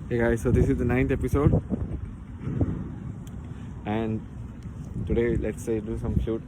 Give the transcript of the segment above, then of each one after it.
Hey guys, so this is the ninth episode, and today let's say do some flute.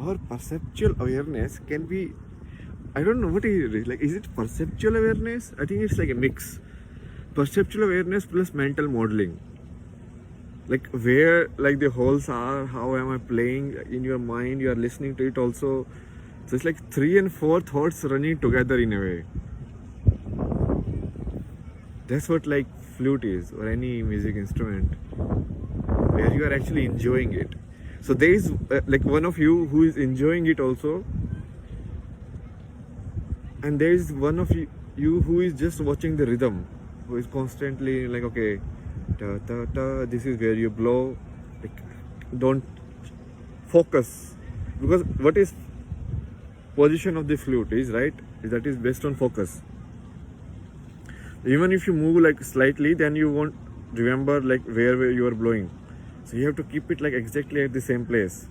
Our perceptual awareness can be, I don't know what it is. Like, is it perceptual awareness? I think it's like a mix. Perceptual awareness plus mental modeling. Like where like the holes are, how am I playing in your mind, you are listening to it also. So it's like 3 and 4 thoughts running together in a way. That's what like flute is, or any music instrument, where you are actually enjoying it. So there is like one of you who is enjoying it also, and there is one of you who is just watching the rhythm, who is constantly like, okay, ta ta ta, this is where you blow. Like, don't focus, because what is position of the flute is, right, that is based on focus. Even if you move like slightly, then you won't remember like where you are blowing. So you have to keep it like exactly at the same place.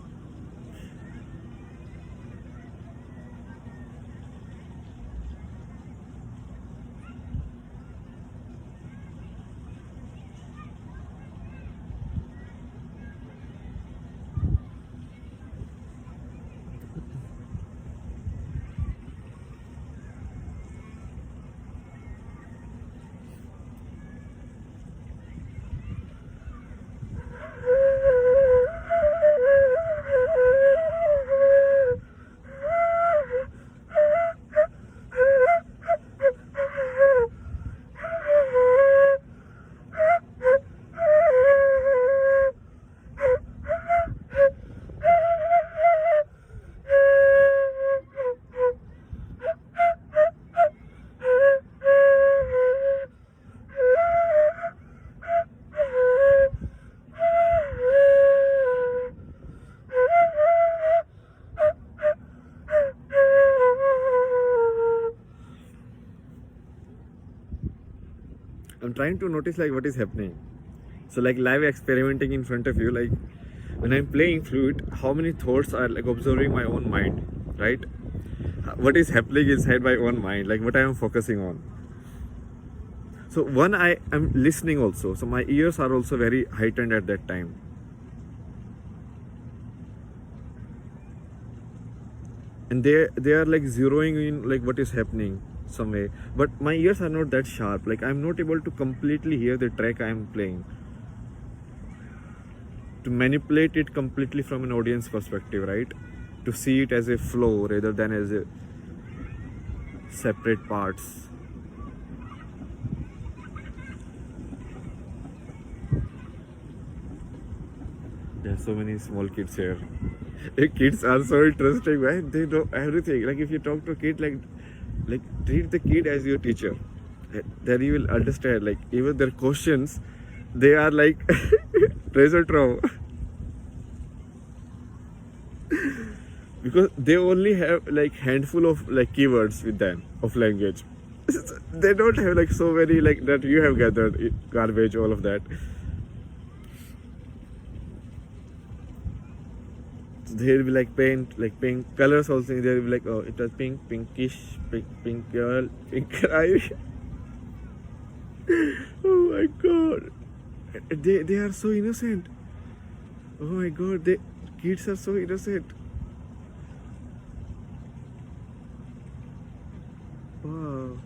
I'm trying to notice like what is happening. So like live experimenting in front of you, like when I'm playing flute, how many thoughts are like observing my own mind, right? What is happening inside my own mind, like what I am focusing on. So one, I am listening also, so my ears are also very heightened at that time. And they are like zeroing in like what is happening some way, but my ears are not that sharp. Like I'm not able to completely hear the track I am playing, to manipulate it completely from an audience perspective, right? To see it as a flow rather than as a separate parts. There are so many small kids here. Kids are so interesting, man. They know everything. Like if you talk to a kid, like treat the kid as your teacher, then you will understand. Like even their questions, they are like treasure trove. Because they only have like handful of like keywords with them of language. They don't have like so many like that you have gathered garbage, all of that. So they'll be like paint, like pink colors also. They'll be like, oh, it was pink, pinkish, pink girl, pink eye. Oh my god, they are so innocent. Oh my god, kids are so innocent. Wow.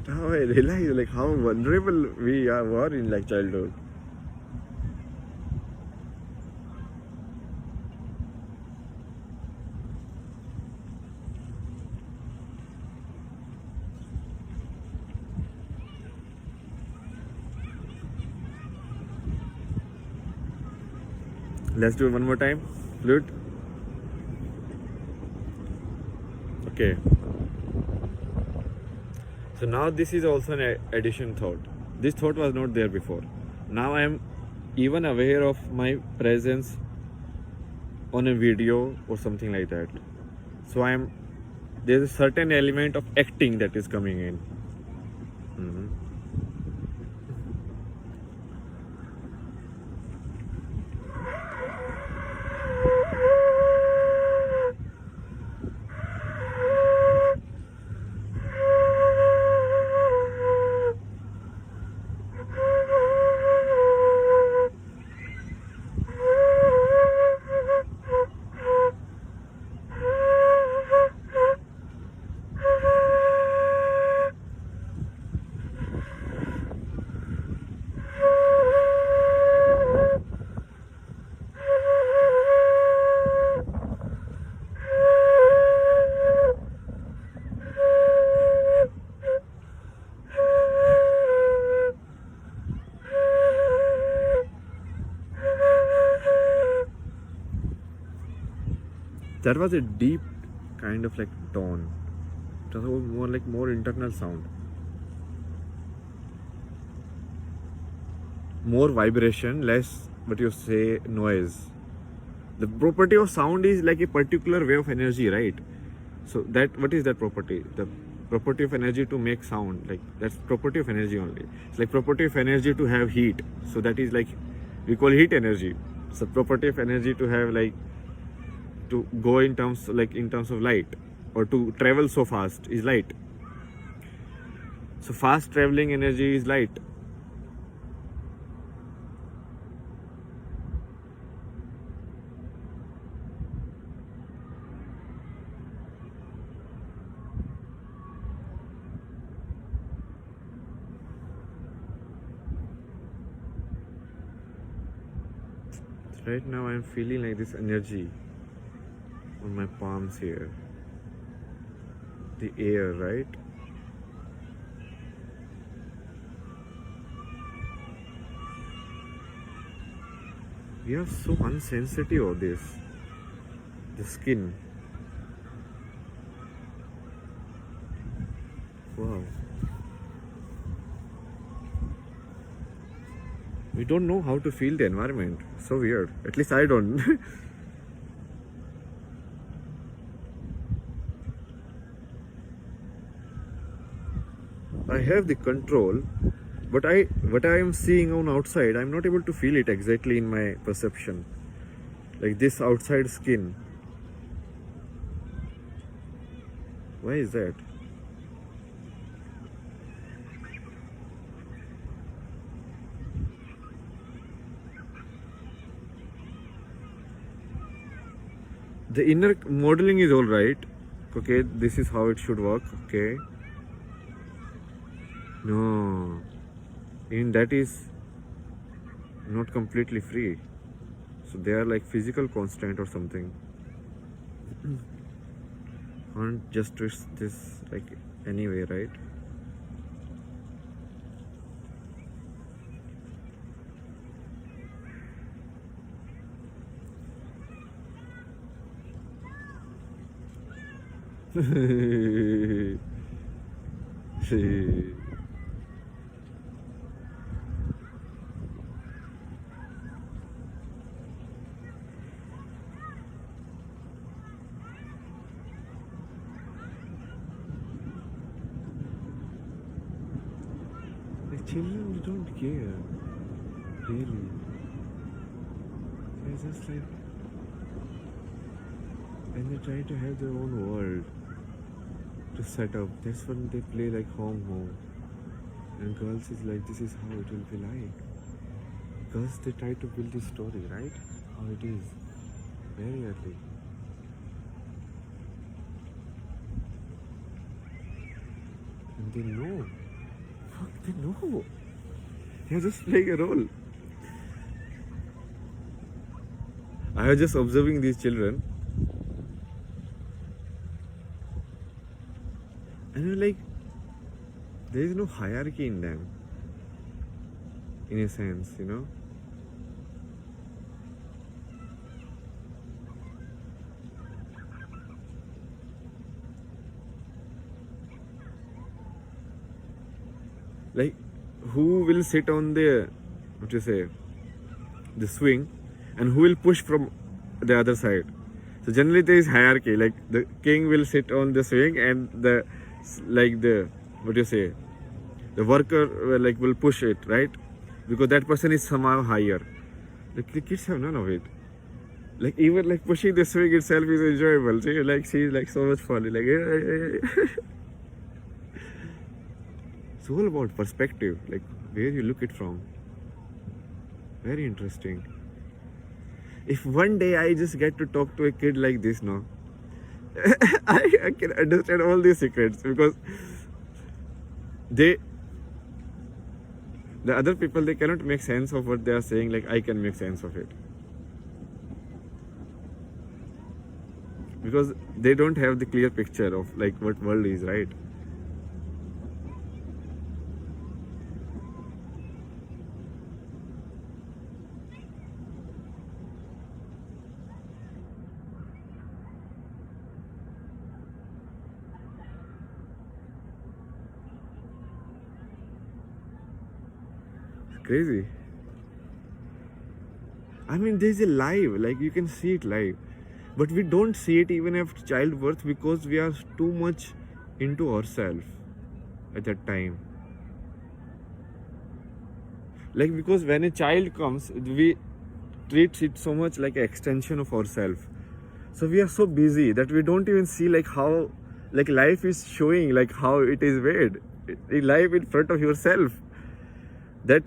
Now I realize like how vulnerable were in like childhood. Let's do it one more time. Flute. Okay. So now this is also an addition thought. This thought was not there before. Now I am even aware of my presence on a video or something like that. So there's a certain element of acting that is coming in. Mhm. That was a deep kind of like tone. It was more internal sound. More vibration, less what you say noise. The property of sound is like a particular way of energy, right? So that what is that property? The property of energy to make sound, like that's property of energy only. It's like property of energy to have heat. So that is like we call heat energy. So property of energy to have like to go in terms of light or to travel so fast is light. So fast traveling energy is light. Right now I'm feeling like this energy on my palms here. The air, right? We are so unsensitive of this. The skin. Wow. We don't know how to feel the environment. So weird. At least I don't. I have the control, but what I am seeing on outside, I'm not able to feel it exactly in my perception. Like this outside skin. Why is that? The inner modeling is all right. Okay, this is how it should work. Okay. No, in that is not completely free. So they are like physical constant or something. Can't just twist this like anyway, right? The children don't care, really. They're just like, and they try to have their own world to set up. That's when they play like home. And girls is like, this is how it will be like. Girls, they try to build this story, right? How it is. Very early. And they know. Fuck, they know. They're just playing a role. I was just observing these children. And you're like, there is no hierarchy in them. In a sense, you know. Like, who will sit on the, what you say, the swing, and who will push from the other side. So generally there is hierarchy. Like the king will sit on the swing, and the what you say, the worker will push it, right? Because that person is somehow higher. Like the kids have none of it. Like even like pushing the swing itself is enjoyable. See, like she's like so much fun. Like it's all about perspective, like where you look it from. Very interesting. If one day I just get to talk to a kid like this, no, I can understand all these secrets, because the other people, they cannot make sense of what they are saying. Like I can make sense of it, because they don't have the clear picture of like what world is, right? Crazy. I mean, there's a live, like you can see it live, but we don't see it even after childbirth, because we are too much into ourselves at that time. Like, because when a child comes, we treat it so much like an extension of ourselves. So we are so busy that we don't even see like how like life is showing, like how it is made. Life in front of yourself. That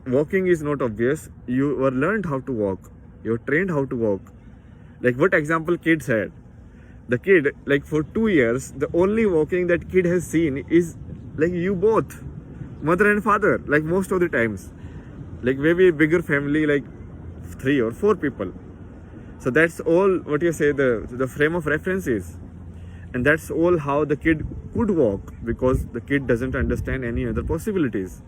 walking is not obvious. You were learned how to walk. You're trained how to walk. Like what example kids had. The kid, like for 2 years, the only walking that kid has seen is like you both, mother and father, like most of the times. Like maybe a bigger family, like 3 or 4 people. So that's all what you say, the frame of reference is. And that's all how the kid could walk, because the kid doesn't understand any other possibilities.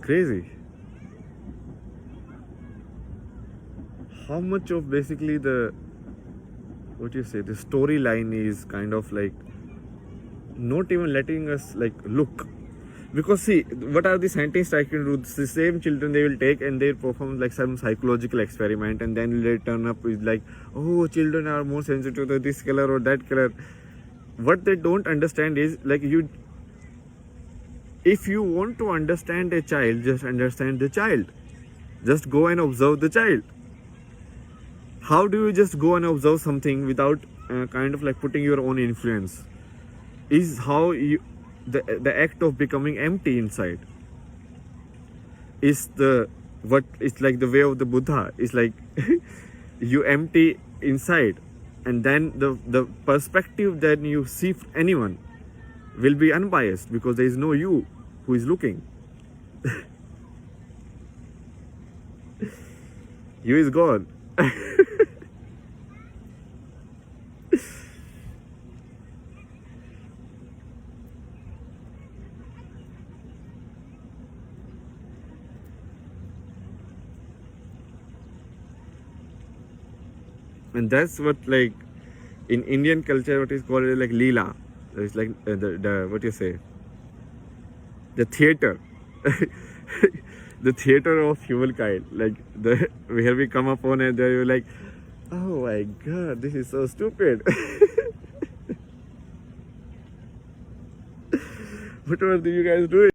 Crazy. How much of basically the storyline is kind of like not even letting us like look. Because see, what are the scientists I can do? The same children they will take and they perform like some psychological experiment, and then they turn up with like, oh, children are more sensitive to this color or that color. What they don't understand is like if you want to understand a child, just understand the child. Just go and observe the child. How do you just go and observe something without kind of like putting your own influence? Is how the act of becoming empty inside. Is it's like the way of the Buddha. It's like you empty inside, and then the perspective that you see anyone will be unbiased, because there is no you who is looking. You is gone. And that's what like in Indian culture what is called like Leela. It's like the what you say, the theater. The theater of humankind. Like where we come upon and there you're like, oh my god, this is so stupid. What were you guys doing?